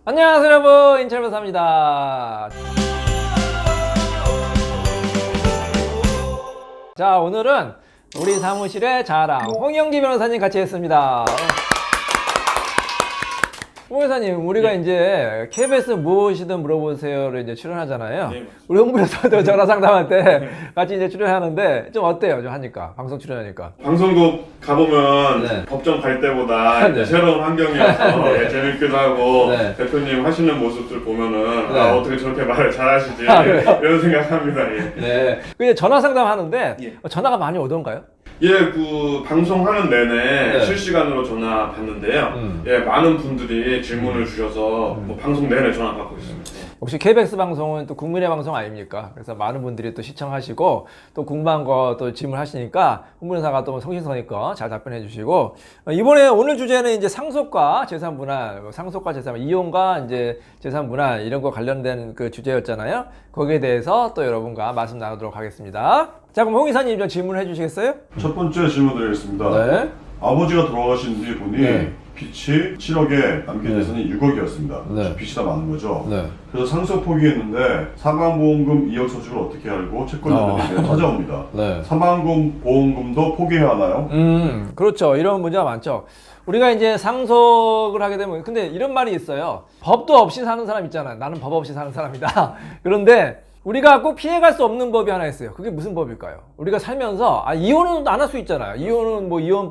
안녕하세요 여러분, 인철 변호사입니다. 자, 오늘은 우리 사무실의 자랑 홍영기 변호사님 같이 했습니다. 홍 변호사님, 우리가 이제 KBS 무엇이든 물어보세요를 이제 출연하잖아요. 네, 우리 홍 변호사도 전화 상담할 때 같이 이제 출연하는데 좀 어때요? 좀 하니까, 방송 출연하니까. 방송국 가보면 네. 법정 갈 때보다 네. 이제 새로운 환경이어서 네. 재밌기도 하고 네. 대표님 하시는 모습들 보면은 네. 어떻게 저렇게 말을 잘하시지 그래요? 이런 생각합니다. 예. 네. 그 전화 상담 하는데 예. 전화가 많이 오던가요? 예, 그 방송하는 내내 네. 실시간으로 전화 받는데요. 예, 많은 분들이 질문을 주셔서 뭐 방송 내내 전화 받고 있습니다. 역시 KBS 방송은 또 국민의 방송 아닙니까? 그래서 많은 분들이 또 시청하시고 또 궁금한 거 또 질문하시니까 홍 변호사가 또 성심성의껏 잘 답변해 주시고, 이번에 오늘 주제는 이제 상속과 재산 분할, 상속과 재산 이혼과 이제 재산 분할 이런 거 관련된 그 주제였잖아요. 거기에 대해서 또 여러분과 말씀 나누도록 하겠습니다. 자, 그럼 홍 이사님 좀 질문해 주시겠어요? 첫 번째 질문 드리겠습니다. 네. 아버지가 돌아가신 뒤에 보니 네. 빚이 7억에 남긴 재산이 6억이었습니다. 네. 빚이 다 많은 거죠. 네. 그래서 상속 포기했는데 사망보험금 2억 소식을 어떻게 알고 채권자들에게 찾아옵니다. 네. 사망보험금도 포기해야 하나요? 그렇죠. 이런 문제가 많죠. 우리가 이제 상속을 하게 되면, 근데 이런 말이 있어요. 법도 없이 사는 사람 있잖아요. 나는 법 없이 사는 사람이다. 그런데 우리가 꼭 피해갈 수 없는 법이 하나 있어요. 그게 무슨 법일까요? 우리가 살면서, 이혼은 안 할 수 있잖아요. 이혼은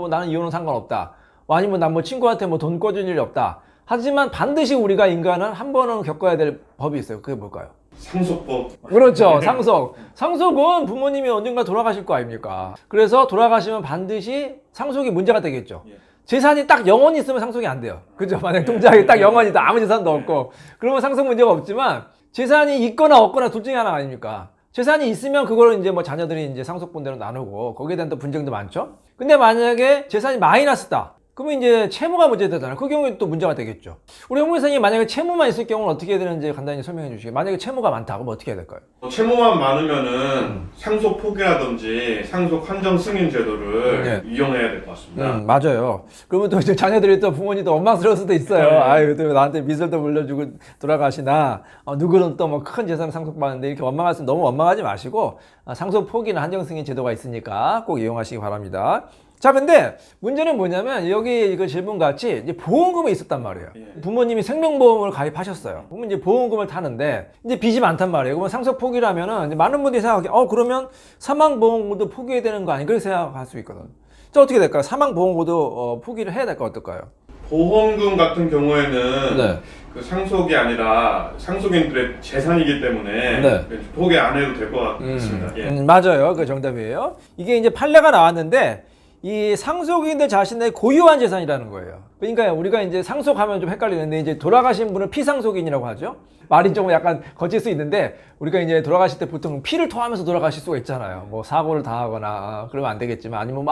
나는 이혼은 상관없다. 아니면 난 뭐 친구한테 뭐 돈 꿔줄 일이 없다. 하지만 반드시 우리가 인간은 한 번은 겪어야 될 법이 있어요. 그게 뭘까요? 상속법. 그렇죠. 상속. 상속은 부모님이 언젠가 돌아가실 거 아닙니까? 그래서 돌아가시면 반드시 상속이 문제가 되겠죠. 예. 재산이 딱 영원히 있으면 상속이 안 돼요. 그죠? 만약 통장에 딱 영원히 있다. 아무 재산도 없고. 그러면 상속 문제가 없지만 재산이 있거나 없거나 둘 중에 하나 아닙니까? 재산이 있으면 그거를 이제 뭐 자녀들이 이제 상속분대로 나누고 거기에 대한 또 분쟁도 많죠? 근데 만약에 재산이 마이너스다. 그러면 이제 채무가 문제되잖아요. 그 경우에 또 문제가 되겠죠. 우리 홍 변호사님, 만약에 채무만 있을 경우는 어떻게 해야 되는지 간단히 설명해 주시겠어요? 만약에 채무가 많다. 그럼 어떻게 해야 될까요? 채무만 많으면은 상속 포기라든지 상속 환정 승인 제도를 네. 이용해야 될 것 같습니다. 맞아요. 그러면 또 이제 자녀들이 또 부모님도 원망스러울 수도 있어요. 네. 아유, 또 나한테 미술도 물려주고 돌아가시나, 누구는 또 뭐 큰 재산 상속받는데 이렇게 원망하시면 너무 원망하지 마시고, 상속 포기나 한정 승인 제도가 있으니까 꼭 이용하시기 바랍니다. 자, 근데 문제는 뭐냐면 여기 이거 질문 같이 이제 보험금이 있었단 말이에요. 예. 부모님이 생명보험을 가입하셨어요. 그러면 이제 보험금을 타는데 이제 빚이 많단 말이에요. 그러면 상속 포기라면은 이제 많은 분들이 생각하기, 그러면 사망보험금도 포기해야 되는 거 아닌가? 그렇게 생각할 수 있거든. 자, 어떻게 될까요? 사망보험금도 포기를 해야 될까 어떨까요? 보험금 같은 경우에는 네. 그 상속이 아니라 상속인들의 재산이기 때문에 네. 포기 안 해도 될 것 같습니다. 예. 맞아요. 그 정답이에요. 이게 이제 판례가 나왔는데 이 상속인들 자신의 고유한 재산이라는 거예요. 그러니까 우리가 이제 상속하면 좀 헷갈리는데 이제 돌아가신 분은 피상속인이라고 하죠. 말이 좀 약간 거칠 수 있는데 우리가 이제 돌아가실 때 보통 피를 토하면서 돌아가실 수가 있잖아요. 뭐 사고를 당하거나 그러면 안 되겠지만 아니면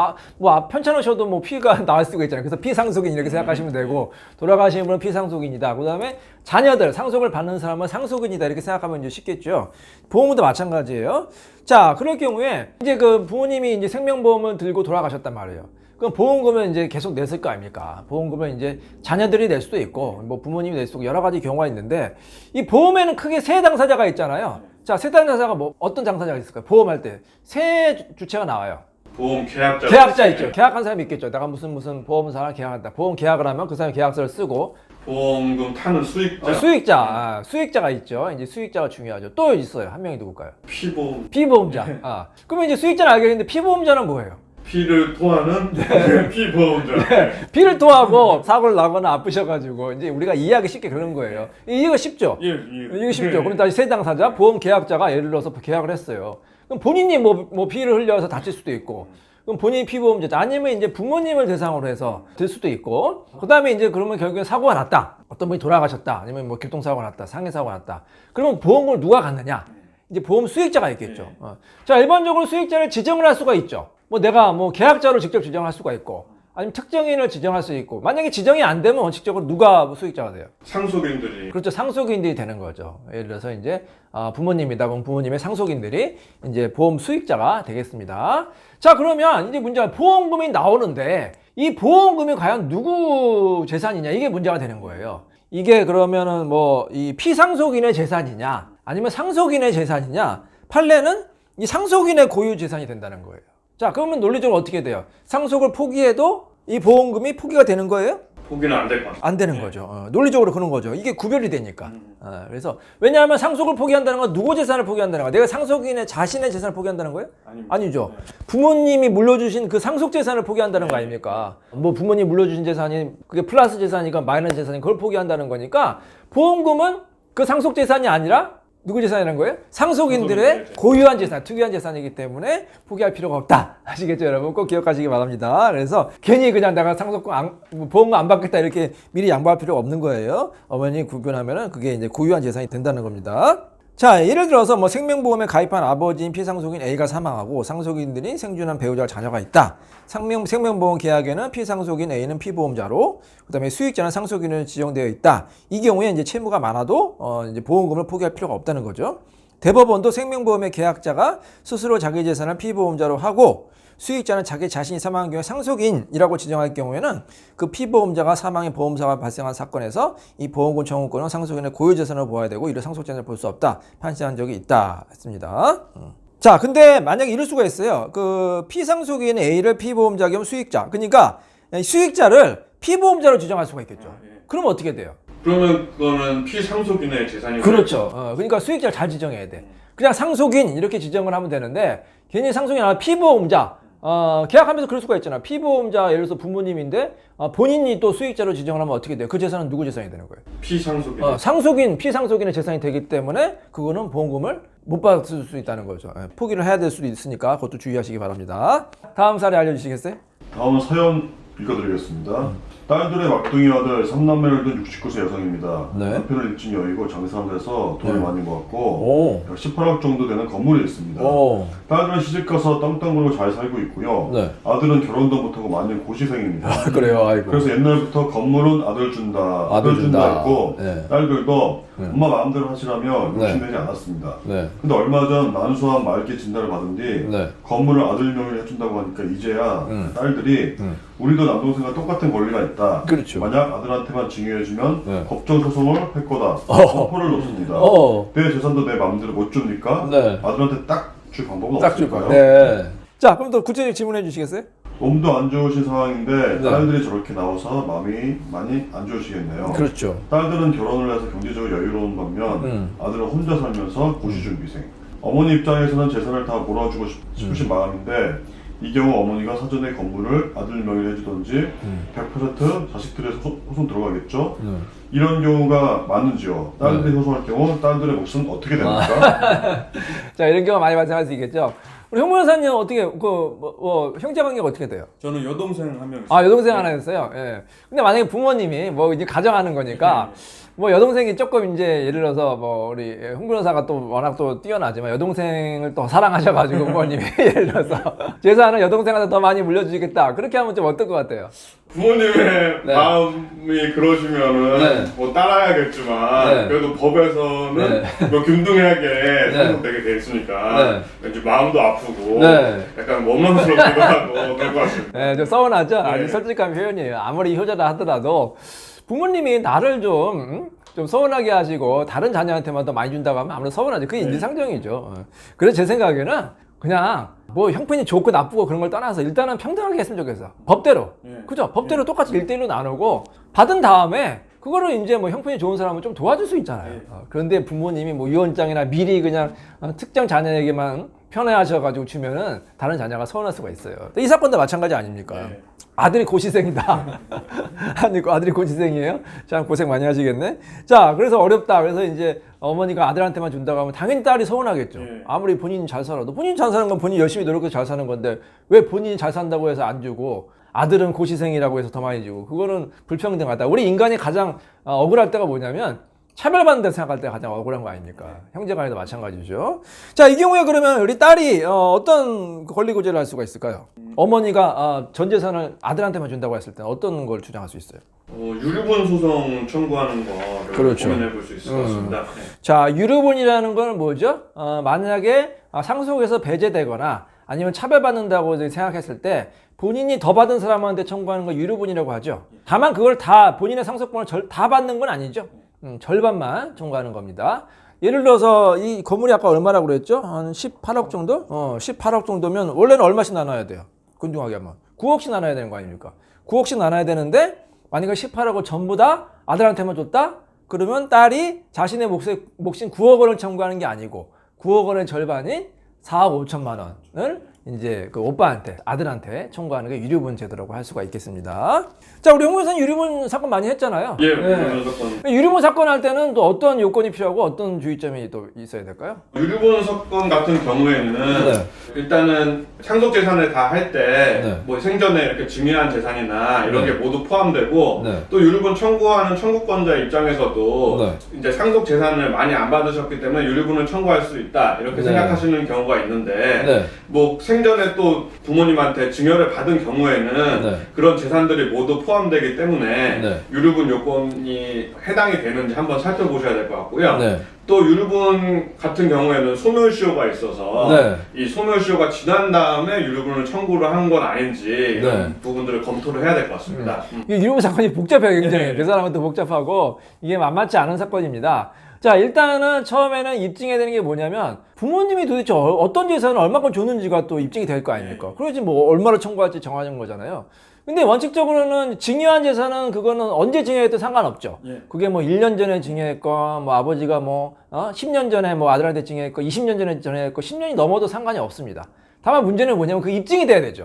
편찮으셔도 뭐 피가 나올 수가 있잖아요. 그래서 피상속인 이렇게 생각하시면 되고 돌아가신 분은 피상속인이다. 그다음에 자녀들 상속을 받는 사람은 상속인이다 이렇게 생각하면 이제 쉽겠죠. 보험도 마찬가지예요. 자, 그럴 경우에 이제 그 부모님이 이제 생명보험을 들고 돌아가셨단 말이에요. 그럼 보험금은 이제 계속 냈을 거 아닙니까? 보험금은 이제 자녀들이 낼 수도 있고, 뭐 부모님이 낼 수도 있고, 여러 가지 경우가 있는데, 이 보험에는 크게 세 당사자가 있잖아요. 자, 세 당사자가 뭐, 어떤 당사자가 있을까요? 보험할 때. 세 주체가 나와요. 보험 계약자. 계약자 있죠. 계약한 사람이 있겠죠. 내가 무슨 보험사랑 계약한다. 보험 계약을 하면 그 사람이 계약서를 쓰고, 보험금 타는 수익자. 수익자가 있죠. 이제 수익자가 중요하죠. 또 있어요. 한 명이 누굴까요? 피보험. 피보험자. 그러면 이제 수익자는 알겠는데, 피보험자는 뭐예요? 피를 토하는 피보험자. 피를 토하고 사고를 나거나 아프셔가지고 이제 우리가 이해하기 쉽게 그런 거예요. 이거 쉽죠? 예, 이거 쉽죠? 그럼 다시 세 당사자 보험 계약자가 예를 들어서 계약을 했어요. 그럼 본인이 뭐 피를 흘려서 다칠 수도 있고, 그럼 본인이 피보험자 아니면 이제 부모님을 대상으로 해서 될 수도 있고, 그 다음에 이제 그러면 결국에 사고가 났다. 어떤 분이 돌아가셨다. 아니면 뭐 교통사고가 났다. 상해사고가 났다. 그러면 보험금을 누가 갖느냐? 이제 보험 수익자가 있겠죠. 자, 일반적으로 수익자를 지정을 할 수가 있죠. 뭐 내가 뭐 계약자로 직접 지정할 수가 있고, 아니면 특정인을 지정할 수 있고, 만약에 지정이 안 되면 원칙적으로 누가 수익자가 돼요? 상속인들이. 그렇죠. 상속인들이 되는 거죠. 예를 들어서 이제 부모님이다 보면 부모님의 상속인들이 이제 보험 수익자가 되겠습니다. 자, 그러면 이제 문제가 보험금이 나오는데 이 보험금이 과연 누구 재산이냐, 이게 문제가 되는 거예요. 이게 그러면은 뭐 이 피상속인의 재산이냐 아니면 상속인의 재산이냐, 판례는 이 상속인의 고유 재산이 된다는 거예요. 자, 그러면 논리적으로 어떻게 돼요? 상속을 포기해도 이 보험금이 포기가 되는 거예요? 포기는 안 될 것 같아요. 안 되는 거죠. 논리적으로 그런 거죠. 이게 구별이 되니까. 그래서 왜냐하면 상속을 포기한다는 건 누구 재산을 포기한다는 거야? 내가 상속인의 자신의 재산을 포기한다는 거예요? 아닙니다. 아니죠. 부모님이 물려주신 그 상속 재산을 포기한다는 거 아닙니까? 뭐 부모님 물려주신 재산이 그게 플러스 재산이니까 마이너스 재산이 그걸 포기한다는 거니까 보험금은 그 상속 재산이 아니라 누구 재산이라는 거예요? 상속인들의 고유한 재산, 특유한 재산이기 때문에 포기할 필요가 없다. 아시겠죠, 여러분? 꼭 기억하시기 바랍니다. 그래서 괜히 그냥 내가 보험금 안 받겠다 이렇게 미리 양보할 필요가 없는 거예요. 어머니 구별하면은 그게 이제 고유한 재산이 된다는 겁니다. 자, 예를 들어서 뭐 생명보험에 가입한 아버지인 피상속인 A가 사망하고 상속인들이 생존한 배우자와 자녀가 있다. 생명보험 계약에는 피상속인 A는 피보험자로, 그다음에 수익자는 상속인으로 지정되어 있다. 이 경우에 이제 채무가 많아도 이제 보험금을 포기할 필요가 없다는 거죠. 대법원도 생명보험의 계약자가 스스로 자기 재산을 피보험자로 하고 수익자는 자기 자신이 사망한 경우에 상속인이라고 지정할 경우에는 그 피보험자가 사망의 보험사가 발생한 사건에서 이 보험금 청구권은 상속인의 고유재산으로 보아야 되고 이를 상속자는 볼 수 없다. 판시한 적이 있다 했습니다. 자, 근데 만약에 이럴 수가 있어요. 그 피상속인 A를 피보험자 겸 수익자, 그러니까 수익자를 피보험자로 지정할 수가 있겠죠. 그럼 어떻게 돼요? 그러면 그거는 피상속인의 재산이. 그렇죠. 그러니까 수익자를 잘 지정해야 돼. 그냥 상속인 이렇게 지정을 하면 되는데 괜히 상속인 아니라 피보험자, 계약하면서 그럴 수가 있잖아. 피보험자 예를 들어서 부모님인데 본인이 또 수익자로 지정을 하면 어떻게 돼요? 그 재산은 누구 재산이 되는 거예요? 피상속인. 피상속인의 재산이 되기 때문에 그거는 보험금을 못 받을 수 있다는 거죠. 포기를 해야 될 수도 있으니까 그것도 주의하시기 바랍니다. 다음 사례 알려주시겠어요? 다음은 사연 읽어드리겠습니다. 딸들의 막둥이 아들 3남매를 둔 69세 여성입니다. 네. 남편은 일진 여의고 장사를 해서 돈이 네. 많이 모았고 오. 약 18억 정도 되는 건물이 있습니다. 오. 딸들은 시집가서 땅땅 벌고 잘 살고 있고요. 네. 아들은 결혼도 못하고 만년 고시생입니다. 그래요, 아이고. 그래서 옛날부터 건물은 아들 준다, 아들 준다 했고 네. 딸들도 네. 엄마 마음대로 하시라며 네. 욕심내지 않았습니다. 네. 근데 얼마 전 난수한 말기 진단을 받은 뒤 네. 건물을 아들 명의로 해준다고 하니까 이제야 딸들이 우리도 남동생과 똑같은 권리가 있다. 그렇죠. 만약 아들한테만 증여해주면 네. 법정 소송을 할 거다. 선포를 놓습니다. 내 재산도 내 마음대로 못 줍니까? 네. 아들한테 딱 줄 방법은 딱 줄 없을까요? 거예요. 네. 자, 그럼 또 구체적 질문해 주시겠어요? 몸도 안 좋으신 상황인데 네. 딸들이 저렇게 나와서 마음이 많이 안 좋으시겠네요. 그렇죠. 딸들은 결혼을 해서 경제적으로 여유로운 반면 아들은 혼자 살면서 고시준비생. 어머니 입장에서는 재산을 다 몰아주고 싶으신 마음인데 이 경우 어머니가 사전에 건물을 아들 명의로 해주던지 100% 자식들의 소송 들어가겠죠. 이런 경우가 많은지요. 딸들이 소송할 경우 딸들의 몫은 어떻게 됩니까? 자, 이런 경우 많이 발생할 수 있겠죠. 우리 형 변호사님 어떻게 형제 관계가 어떻게 돼요? 저는 여동생 한 명 있어요. 아, 여동생 하나 있어요. 예. 근데 만약에 부모님이 뭐 이제 가정하는 거니까 뭐 여동생이 조금 이제 예를 들어서 뭐 우리 홍 변호사가 또 워낙 또 뛰어나지만 여동생을 또 사랑하셔가지고 부모님이 예를 들어서 재산을 여동생한테 더 많이 물려주시겠다. 그렇게 하면 좀 어떨 것 같아요? 부모님의 네. 마음이 그러시면은 네. 뭐 따라야겠지만 네. 그래도 법에서는 뭐 균등하게 상속되게 돼 있으니까 왠지 마음도 아프고 약간 원망스럽기도 하고 그럴 것 같습니다. 네, 좀 서운하죠? 네. 아주 솔직한 표현이에요. 아무리 효자라 하더라도 부모님이 나를 좀 서운하게 하시고 다른 자녀한테만 더 많이 준다고 하면 아무래도 서운하죠. 그게 인지상정이죠. 그래서 제 생각에는 그냥 뭐 형편이 좋고 나쁘고 그런 걸 떠나서 일단은 평등하게 했으면 좋겠어. 법대로. 그죠? 법대로 똑같이 1대1로 나누고 받은 다음에 그거를 이제 뭐 형편이 좋은 사람은 좀 도와줄 수 있잖아요. 그런데 부모님이 뭐 유언장이나 미리 그냥 특정 자녀에게만 편애하셔가지고 주면은 다른 자녀가 서운할 수가 있어요. 이 사건도 마찬가지 아닙니까? 아들이 고시생이다. 아들이 고시생이에요? 참 고생 많이 하시겠네. 자, 그래서 어렵다. 그래서 이제 어머니가 아들한테만 준다고 하면 당연히 딸이 서운하겠죠. 아무리 본인이 잘 살아도 본인이 잘 사는 건 본인이 열심히 노력해서 잘 사는 건데 왜 본인이 잘 산다고 해서 안 주고 아들은 고시생이라고 해서 더 많이 주고 그거는 불평등하다. 우리 인간이 가장 억울할 때가 뭐냐면 차별받는 데 생각할 때 가장 억울한 거 아닙니까? 형제간에도 마찬가지죠. 자, 이 경우에 그러면 우리 딸이 어떤 권리구제를 할 수가 있을까요? 어머니가 전 재산을 아들한테만 준다고 했을 때 어떤 걸 주장할 수 있어요? 유류분 소송 청구하는 거 그렇죠. 고민해 볼 수 있을 것 같습니다. 네. 자, 유류분이라는 건 뭐죠? 만약에 상속에서 배제되거나 아니면 차별받는다고 생각했을 때 본인이 더 받은 사람한테 청구하는 거 유류분이라고 하죠. 다만 그걸 다 본인의 상속분을 다 받는 건 아니죠. 절반만 청구하는 겁니다. 예를 들어서 이 건물이 아까 얼마라고 그랬죠? 한 18억 정도? 18억 정도면 원래는 얼마씩 나눠야 돼요? 군중하게 하면 9억씩 나눠야 되는 거 아닙니까? 9억씩 나눠야 되는데 만약에 18억을 전부 다 아들한테만 줬다? 그러면 딸이 자신의 몫인 9억 원을 청구하는 게 아니고 9억 원의 절반인 4억 5천만 원을 이제 그 오빠한테, 아들한테 청구하는 게 유류분 제도라고 할 수가 있겠습니다. 자, 우리 홍 변호사는 유류분 사건 많이 했잖아요. 예, 유류분 사건. 유류분 사건 할 때는 또 어떤 요건이 필요하고 어떤 주의점이 또 있어야 될까요? 유류분 사건 같은 경우에는 일단은 상속 재산을 다 할 때 뭐 생전에 이렇게 증여한 재산이나 이런 게 모두 포함되고 또 유류분 청구하는 청구권자 입장에서도 이제 상속 재산을 많이 안 받으셨기 때문에 유류분을 청구할 수 있다 이렇게 생각하시는 경우가 있는데 뭐 생전에 또 부모님한테 증여를 받은 경우에는 그런 재산들이 모두 포함되기 때문에 유류분 요건이 해당이 되는지 한번 살펴보셔야 될 것 같고요. 또 유류분 같은 경우에는 소멸시효가 있어서 이 소멸시효가 지난 다음에 유류분을 청구를 한 건 아닌지 이런 부분들을 검토를 해야 될 것 같습니다. 이 유류분 사건이 복잡해요, 굉장히. 그 사람한테 복잡하고 이게 만만치 않은 사건입니다. 자, 일단은 처음에는 입증해야 되는 게 뭐냐면 부모님이 도대체 어떤 재산을 얼마큼 줬는지가 또 입증이 될 거 아닙니까? 그래야지 뭐 얼마를 청구할지 정하는 거잖아요. 근데 원칙적으로는 증여한 재산은 그거는 언제 증여해도 상관없죠. 그게 뭐 1년 전에 증여했건 뭐 아버지가 뭐 10년 전에 뭐 아들한테 증여했고 20년 전에 증여했고 10년이 넘어도 상관이 없습니다. 다만 문제는 뭐냐면 그 입증이 돼야 되죠.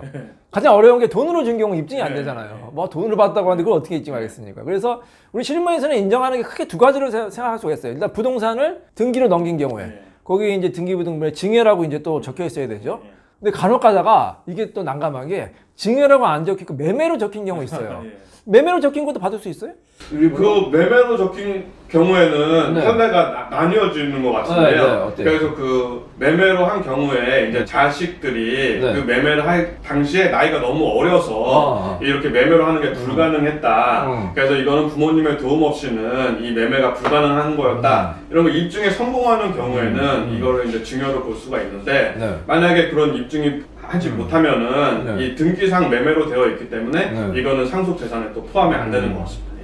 가장 어려운 게 돈으로 준 경우 입증이 안 되잖아요. 뭐 돈을 받았다고 하는데 그걸 어떻게 입증하겠습니까? 그래서 우리 실무에서는 인정하는 게 크게 두 가지로 생각할 수가 있어요. 일단 부동산을 등기로 넘긴 경우에 거기에 이제 등기부등본에 증여라고 이제 또 적혀 있어야 되죠. 근데 간혹 가다가 이게 또 난감한 게 증여라고 안 적히고 매매로 적힌 경우 있어요. 매매로 적힌 것도 받을 수 있어요? 그 매매로 적힌 경우에는 판례가 나뉘어지는 것 같은데요. 그래서 그 매매로 한 경우에 이제 자식들이 그 매매를 할 당시에 나이가 너무 어려서 이렇게 매매로 하는 게 불가능했다. 그래서 이거는 부모님의 도움 없이는 이 매매가 불가능한 거였다. 이런 거 입증에 성공하는 경우에는 이거를 이제 증여로 볼 수가 있는데 만약에 그런 입증이 하지 못하면은 이 등기상 매매로 되어 있기 때문에 이거는 상속 재산에 또 포함이 안 되는 것 같습니다.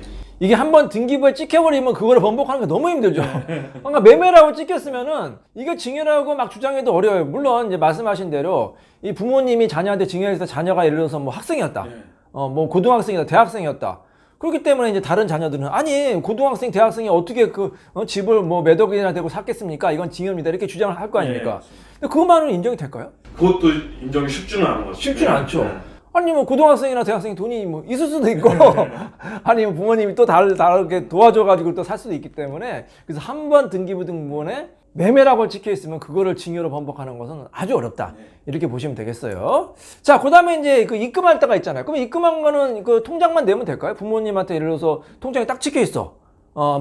이게 한번 등기부에 찍혀버리면 그거를 번복하는 게 너무 힘들죠. 그러니까 매매라고 찍혔으면은 이게 증여라고 막 주장해도 어려워요. 물론 이제 말씀하신 대로 이 부모님이 자녀한테 증여해서 자녀가 예를 들어서 뭐 학생이었다. 뭐 고등학생이다, 대학생이었다. 그렇기 때문에 이제 다른 자녀들은 아니 고등학생, 대학생이 어떻게 그 집을 뭐 몇 억이나 되고 샀겠습니까? 이건 증여입니다. 이렇게 주장을 할 거 아닙니까? 근데 그것만은 인정이 될까요? 그것도 인정이 쉽지는 않은 거죠. 쉽지는 않죠. 아니 뭐 고등학생이나 대학생이 돈이 뭐 있을 수도 있고 아니면 부모님이 또 다르게 도와줘가지고 또 살 수도 있기 때문에 그래서 한 번 등기부등본에 매매라고 찍혀 있으면 그거를 증여로 번복하는 것은 아주 어렵다 이렇게 보시면 되겠어요. 자, 그다음에 이제 그 입금할 때가 있잖아요. 그럼 입금한 거는 그 통장만 내면 될까요? 부모님한테 예를 들어서 통장에 딱 찍혀 있어.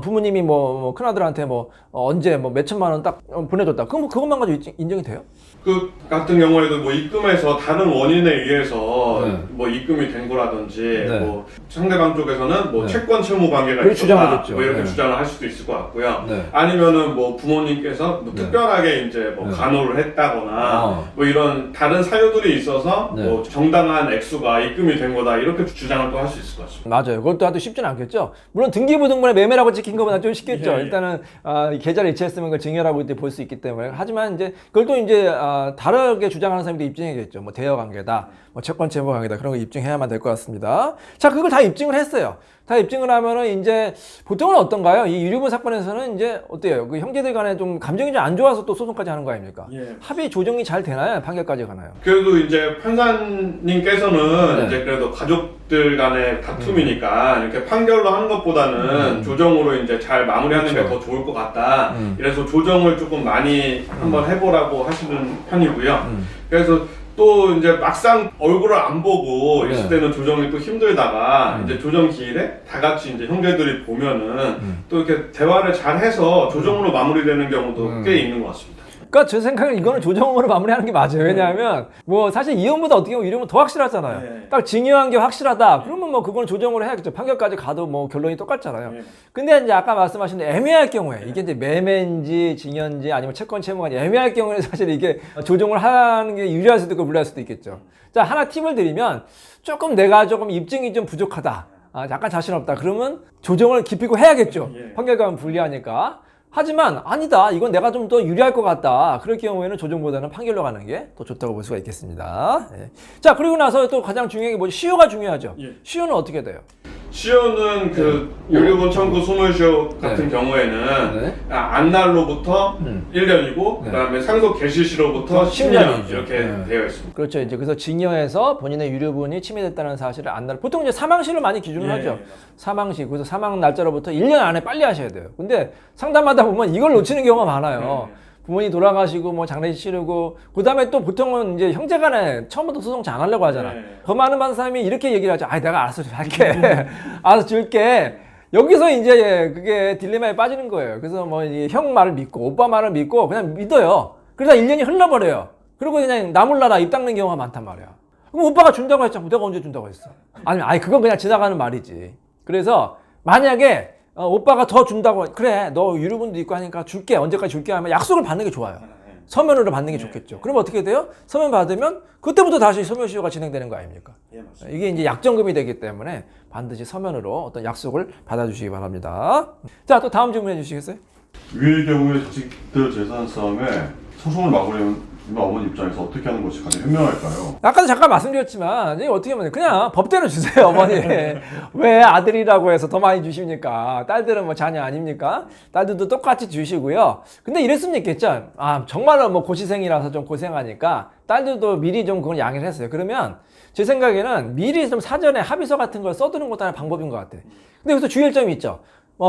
부모님이 뭐 큰아들한테 뭐 언제 뭐 몇천만 원 딱 보내줬다. 그럼 그것만 가지고 인정이 돼요? 그 같은 경우에도 뭐 입금해서 다른 원인에 의해서 뭐 입금이 된 거라든지 뭐 상대방 쪽에서는 뭐 채권 채무 관계가 있었다 뭐 이렇게 주장을 할 수도 있을 것 같고요. 아니면은 뭐 부모님께서 뭐 특별하게 이제 뭐 간호를 했다거나 뭐 이런 다른 사유들이 있어서 뭐 정당한 액수가 입금이 된 거다 이렇게 주장을 또 할 수 있을 것 같습니다. 맞아요. 그것도 아주 쉽지는 않겠죠. 물론 등기부등본에 매매라고 찍힌 것보다 좀 쉽겠죠. 일단은 계좌를 이체했으면 그걸 증여라고 이제 볼 수 있기 때문에. 하지만 이제 그걸 또 이제 다르게 주장하는 사람도 입증해야겠죠. 뭐 대여 관계다, 뭐 채권 채무 관계다 그런 거 입증해야만 될 것 같습니다. 자, 그걸 다 입증을 했어요. 다 입증을 하면은 이제 보통은 어떤가요? 이 유류분 사건에서는 이제 어때요? 그 형제들 간에 좀 감정이 좀 안 좋아서 또 소송까지 하는 거 아닙니까? 합의 조정이 잘 되나요? 판결까지 가나요? 그래도 이제 판사님께서는 이제 그래도 가족들 간의 다툼이니까 이렇게 판결로 하는 것보다는 조정으로 이제 잘 마무리하는 게 더 좋을 것 같다. 이래서 조정을 조금 많이 한번 해보라고 하시는 편이고요. 그래서 또 이제 막상 얼굴을 안 보고 있을 때는 조정이 또 힘들다가 이제 조정 기일에 다 같이 이제 형제들이 보면은 또 이렇게 대화를 잘 해서 조정으로 마무리되는 경우도 꽤 있는 것 같습니다. 그러니까 제 생각엔 이거는 조정으로 마무리하는 게 맞아요. 왜냐하면 뭐 사실 이혼보다 어떻게 보면 이혼은 더 확실하잖아요. 네. 딱 징여한 게 확실하다. 그러면 뭐 그건 조정으로 해야겠죠. 판결까지 가도 뭐 결론이 똑같잖아요. 네. 근데 이제 아까 말씀하신 대로 애매할 경우에 이게 이제 매매인지 징여인지 아니면 채권 채무가 애매할 경우에 사실 이게 조정을 하는 게 유리할 수도 있고 불리할 수도 있겠죠. 자, 하나 팁을 드리면 조금 내가 조금 입증이 좀 부족하다. 약간 자신 없다. 그러면 조정을 기피고 해야겠죠. 예. 판결가면 불리하니까. 하지만 아니다. 이건 내가 좀 더 유리할 것 같다. 그럴 경우에는 조정보다는 판결로 가는 게 더 좋다고 볼 수가 있겠습니다. 예. 자, 그리고 나서 또 가장 중요한 게 뭐지? 시효가 중요하죠. 예. 시효는 어떻게 돼요? 시효는 그 유류분 청구 소멸시효 같은 네. 경우에는 네. 안날로부터 1년이고 네. 그다음에 상속 개시시로부터 10년 10년이죠. 이렇게 네. 되어 있습니다. 그렇죠. 이제 그래서 징여해서 본인의 유류분이 침해됐다는 사실을 안날. 보통 이제 사망시를 많이 기준을 예, 하죠. 예. 사망시. 그래서 사망 날짜로부터 1년 안에 빨리 하셔야 돼요. 근데 상담하다 보면 이걸 놓치는 경우가 많아요. 부모님 돌아가시고 뭐 장례식 치르고 그다음에 또 보통은 이제 형제간에 처음부터 소송 잘 안 하려고 하잖아. 네. 더 많은 사람이 이렇게 얘기를 하죠. 아, 내가 알아서 할게. 알아서 줄게. 여기서 이제 그게 딜레마에 빠지는 거예요. 그래서 뭐 형 말을 믿고 오빠 말을 믿고 그냥 믿어요. 그러다 1년이 흘러버려요. 그리고 그냥 나 몰라라 입 닦는 경우가 많단 말이야. 그럼 오빠가 준다고 했잖아. 내가 언제 준다고 했어? 아니 그건 그냥 지나가는 말이지. 그래서 만약에 오빠가 더 준다고 그래 너 유류분도 있고 하니까 줄게 언제까지 줄게 하면 약속을 받는 게 좋아요. 서면으로 받는 게 좋겠죠. 그럼 어떻게 돼요? 서면 받으면 그때부터 다시 소멸시효가 진행되는 거 아닙니까? 예, 맞습니다. 이게 이제 약정금이 되기 때문에 반드시 서면으로 어떤 약속을 받아주시기 바랍니다. 자, 또 다음 질문해 주시겠어요? 위의 경우에 자식들 재산 싸움에 소송을 마무리하면 어머니 입장에서 어떻게 하는 것이 가장 현명할까요? 아까도 잠깐 말씀드렸지만 이게 어떻게 하면 그냥 법대로 주세요, 어머니. 왜 아들이라고 해서 더 많이 주십니까? 딸들은 뭐 자녀 아닙니까? 딸들도 똑같이 주시고요. 근데 이럴 수는 있겠죠. 아, 정말로 뭐 고시생이라서 좀 고생하니까 딸들도 미리 좀 그걸 양해를 했어요. 그러면 제 생각에는 미리 좀 사전에 합의서 같은 걸 써두는 것도 하나 방법인 것 같아요. 근데 여기서 주의할 점이 있죠.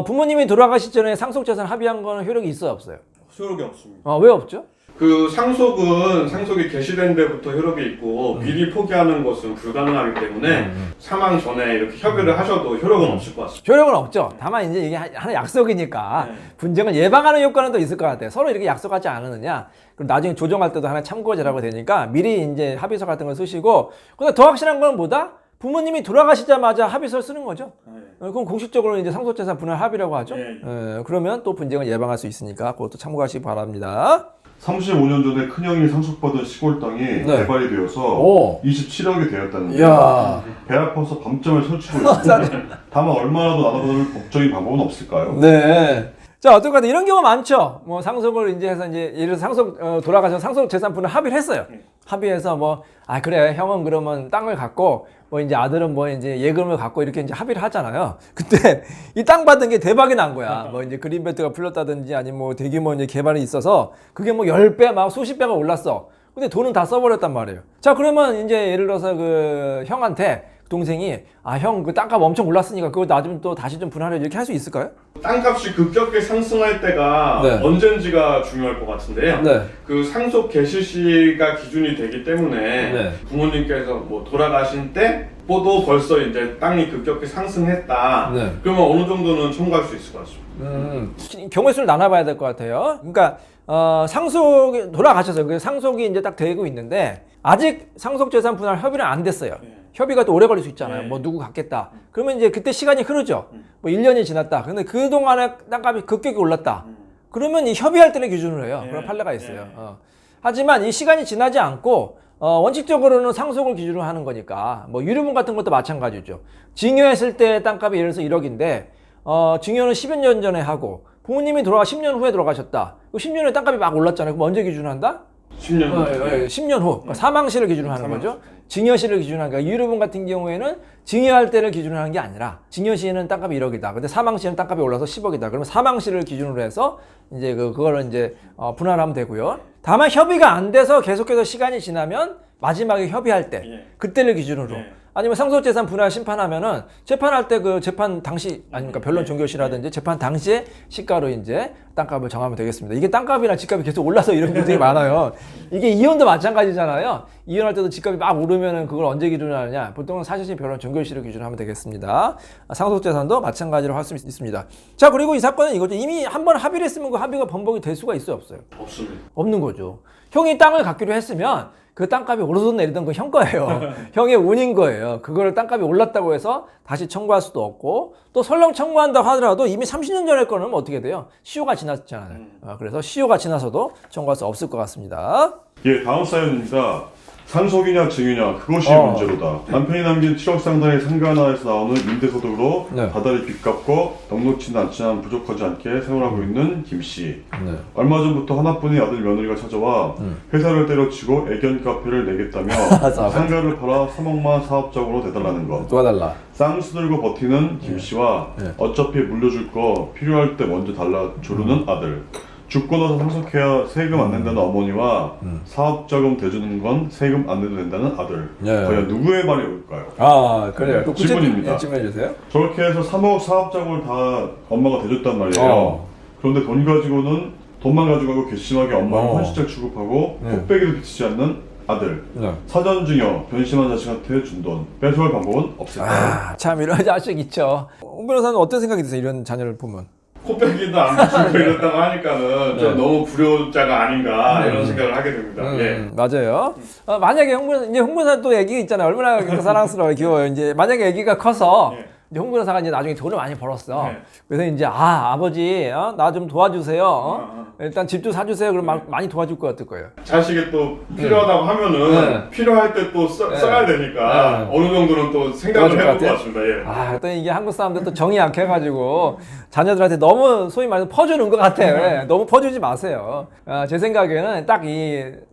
부모님이 돌아가시 전에 상속재산 합의한 거는 효력이 있어요, 없어요? 효력이 없습니다. 왜 없죠? 그 상속은 상속이 개시된 데부터 효력이 있고 미리 포기하는 것은 불가능하기 때문에 사망 전에 이렇게 협의를 하셔도 효력은 없을 것 같습니다. 효력은 없죠. 다만 이제 이게 하나 약속이니까 네. 분쟁을 예방하는 효과는 또 있을 것 같아요. 서로 이렇게 약속하지 않았느냐. 그럼 나중에 조정할 때도 하나 참고자라고 되니까 미리 이제 합의서 같은 걸 쓰시고 근데 더 확실한 건 뭐다? 부모님이 돌아가시자마자 합의서를 쓰는 거죠. 그럼 공식적으로 이제 상속재산 분할 합의라고 하죠. 그러면 또 분쟁을 예방할 수 있으니까 그것도 참고하시기 바랍니다. 35년 전에 큰형이 상속받은 시골 땅이 네. 개발이 되어서 오. 27억이 되었다는데 이야. 배 아파서 밤잠을 설치고 있습니다. 다만 얼마라도 나눠받을 법적인 방법은 없을까요? 네. 자, 어떨까? 이런 경우 많죠. 뭐 상속을 이제 해서 이제 예를 들어서 상속 돌아가셔서 상속 재산 분할 합의를 했어요. 합의해서 그래 형은 그러면 땅을 갖고 뭐 이제 아들은 뭐 이제 예금을 갖고 이렇게 이제 합의를 하잖아요. 근데 이 땅 받은 게 대박이 난 거야. 뭐 이제 그린벨트가 풀렸다든지 아니면 뭐 대규모 이제 개발이 있어서 그게 뭐 10배 막 수십 배가 올랐어. 근데 돈은 다 써버렸단 말이에요. 자, 그러면 이제 예를 들어서 그 형한테 동생이 형 그 땅값 엄청 올랐으니까 그거 나 좀 또 다시 좀 분할해 이렇게 할 수 있을까요? 땅값이 급격히 상승할 때가 네. 언젠지가 중요할 것 같은데요. 네. 그 상속 개시시가 기준이 되기 때문에 네. 부모님께서 뭐 돌아가신 때도 벌써 이제 땅이 급격히 상승했다. 네. 그러면 어느 정도는 청구할 수 있을 것 같습니다. 경우의 수를 나눠봐야 될 것 같아요. 그러니까 상속이 돌아가셔서 그 상속이 이제 딱 되고 있는데 아직 상속재산 분할 협의는 안 됐어요. 협의가 또 오래 걸릴 수 있잖아요. 뭐 누구 갖겠다. 그러면 이제 그때 시간이 흐르죠. 뭐 1년이 지났다. 근데 그동안에 땅값이 급격히 올랐다. 그러면 이 협의할 때를 기준으로 해요. 그런 판례가 있어요. 하지만 이 시간이 지나지 않고 원칙적으로는 상속을 기준으로 하는 거니까 뭐 유류분 같은 것도 마찬가지죠. 징여했을 때 땅값이 예를 들어서 1억인데 징여는 10여 년 전에 하고 부모님이 10년 후에 돌아가셨다. 10년 후에 땅값이 막 올랐잖아요. 그럼 언제 기준으로 한다? 10년 후. 10년 후. 그러니까 사망시를 기준으로 하는 거죠. 징여시를 기준으로 하는 거니까 유류분 같은 경우에는 징여할 때를 기준으로 하는 게 아니라 징여시에는 땅값이 1억이다. 근데 사망시에는 땅값이 올라서 10억이다. 그러면 사망시를 기준으로 해서 이제 그거를 이제 분할하면 되고요. 다만 협의가 안 돼서 계속해서 시간이 지나면 마지막에 협의할 때 그때를 기준으로 아니면 상속재산 분할 심판하면은 재판할 때 그 재판 당시 아니니까 변론 종결시라든지 재판 당시에 시가로 이제 땅값을 정하면 되겠습니다. 이게 땅값이나 집값이 계속 올라서 이런 분들이 많아요. 이게 이혼도 마찬가지잖아요. 이혼할 때도 집값이 막 오르면은 그걸 언제 기준으로 하느냐? 보통은 사실심 변론 종결시를 기준으로 하면 되겠습니다. 상속재산도 마찬가지로 할 수 있습니다. 자, 그리고 이 사건은 이거죠. 이미 한번 합의를 했으면 그 합의가 번복이 될 수가 있어요, 없어요? 없습니다. 없는 거죠. 형이 땅을 갖기로 했으면 그 땅값이 오르든 내리든 그 형 거예요. 형의 운인 거예요. 그거를 땅값이 올랐다고 해서 다시 청구할 수도 없고, 또 설령 청구한다고 하더라도 이미 30년 전에 거는 어떻게 돼요? 시효가 지났잖아요. 그래서 시효가 지나서도 청구할 수 없을 것 같습니다. 예, 다음 사연입니다. 상속이냐 증여냐 그것이 문제로다. 남편이 남긴 7억 상당의 상가하나에서 나오는 임대소득으로 네. 다달이 빚 갚고 넉넉지는 않지만 부족하지 않게 생활하고 있는 김씨. 네. 얼마 전부터 하나뿐인 아들 며느리가 찾아와 회사를 때려치고 애견 카페를 내겠다며 상가를 팔아 3억만 사업적으로 대달라는 것. 도와달라. 쌍수 들고 버티는 김씨와 어차피 물려줄 거 필요할 때 먼저 달라 조르는 아들. 죽고 나서 상속해야 세금 안 낸다는 어머니와 사업자금 대주는 건 세금 안 내도 된다는 아들. 네. 과연 누구의 말이 옳을까요? 아, 그래요. 또 질문입니다. 질문해 주세요. 저렇게 해서 3억 사업자금을 다 엄마가 대줬단 말이에요. 그런데 돈만 가지고 가고 괘씸하게 엄마를 헌신짝 취급하고 콧배기도 비치지 않는 아들. 사전증여, 변심한 자식한테 준 돈 빼앗을 방법은 없을까요? 참 이런 자식 있죠. 홍 변호사는 어떤 생각이 드세요? 이런 자녀를 보면. 코빼기도 안 붙이고 이랬다고 하니까는 좀 너무 불효자가 아닌가 이런 생각을 하게 됩니다. 예. 맞아요. 만약에 홍 변호사 또 애기 있잖아요. 얼마나 사랑스러워요, 귀여워요. 이제 만약에 애기가 커서 이제 홍 변호사가 이제 나중에 돈을 많이 벌었어. 그래서 이제 아버지 나 좀 도와주세요. 일단 집도 사주세요. 그럼 많이 도와줄 것 같을 거예요. 자식이 또 필요하다고 하면은 필요할 때 또 써야 되니까 어느 정도는 또 생각을 해볼 것 같습니다. 예. 또 이게 한국 사람들 또 정이 약해가지고 자녀들한테 너무 소위 말해서 퍼주는 것 같아요. 너무 퍼주지 마세요. 제 생각에는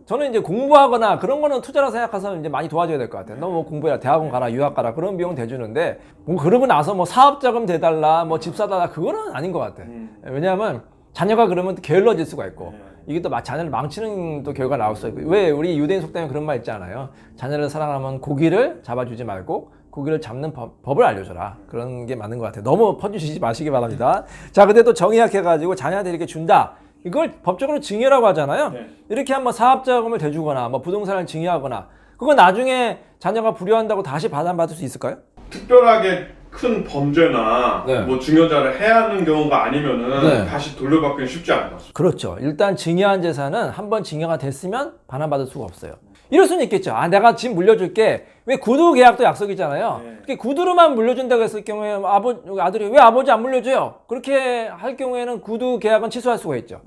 저는 이제 공부하거나 그런 거는 투자라 생각해서 이제 많이 도와줘야 될 것 같아요. 너 뭐 공부해라, 대학원 가라, 유학 가라 그런 비용 대주는데 뭐 그러고 나서 뭐 사업자금 대달라, 뭐 집 사달라 그거는 아닌 것 같아. 왜냐하면 자녀가 그러면 게을러질 수가 있고 이게 또 자녀를 망치는 또 결과가 나올 수 있고. 왜 우리 유대인 속담에 그런 말 있잖아요. 자녀를 사랑하면 고기를 잡아주지 말고 고기를 잡는 법을 알려줘라. 그런 게 맞는 것 같아요. 너무 퍼주시지 마시기 바랍니다. 자, 근데 또 정이 약해가지고 자녀한테 이렇게 준다. 이걸 법적으로 증여라고 하잖아요. 이렇게 한번 사업자금을 대주거나 뭐 부동산을 증여하거나 그거 나중에 자녀가 불효한다고 다시 반환받을 수 있을까요? 특별하게 큰 범죄나 뭐 증여자를 해야 하는 경우가 아니면은 다시 돌려받기는 쉽지 않은 것 같습니다. 그렇죠. 일단 증여한 재산은 한번 증여가 됐으면 반환받을 수가 없어요. 이럴 수는 있겠죠. 내가 집 물려줄게. 왜 구두 계약도 약속이잖아요. 구두로만 물려준다고 했을 경우에 아들이 왜 아버지 안 물려줘요? 그렇게 할 경우에는 구두 계약은 취소할 수가 있죠.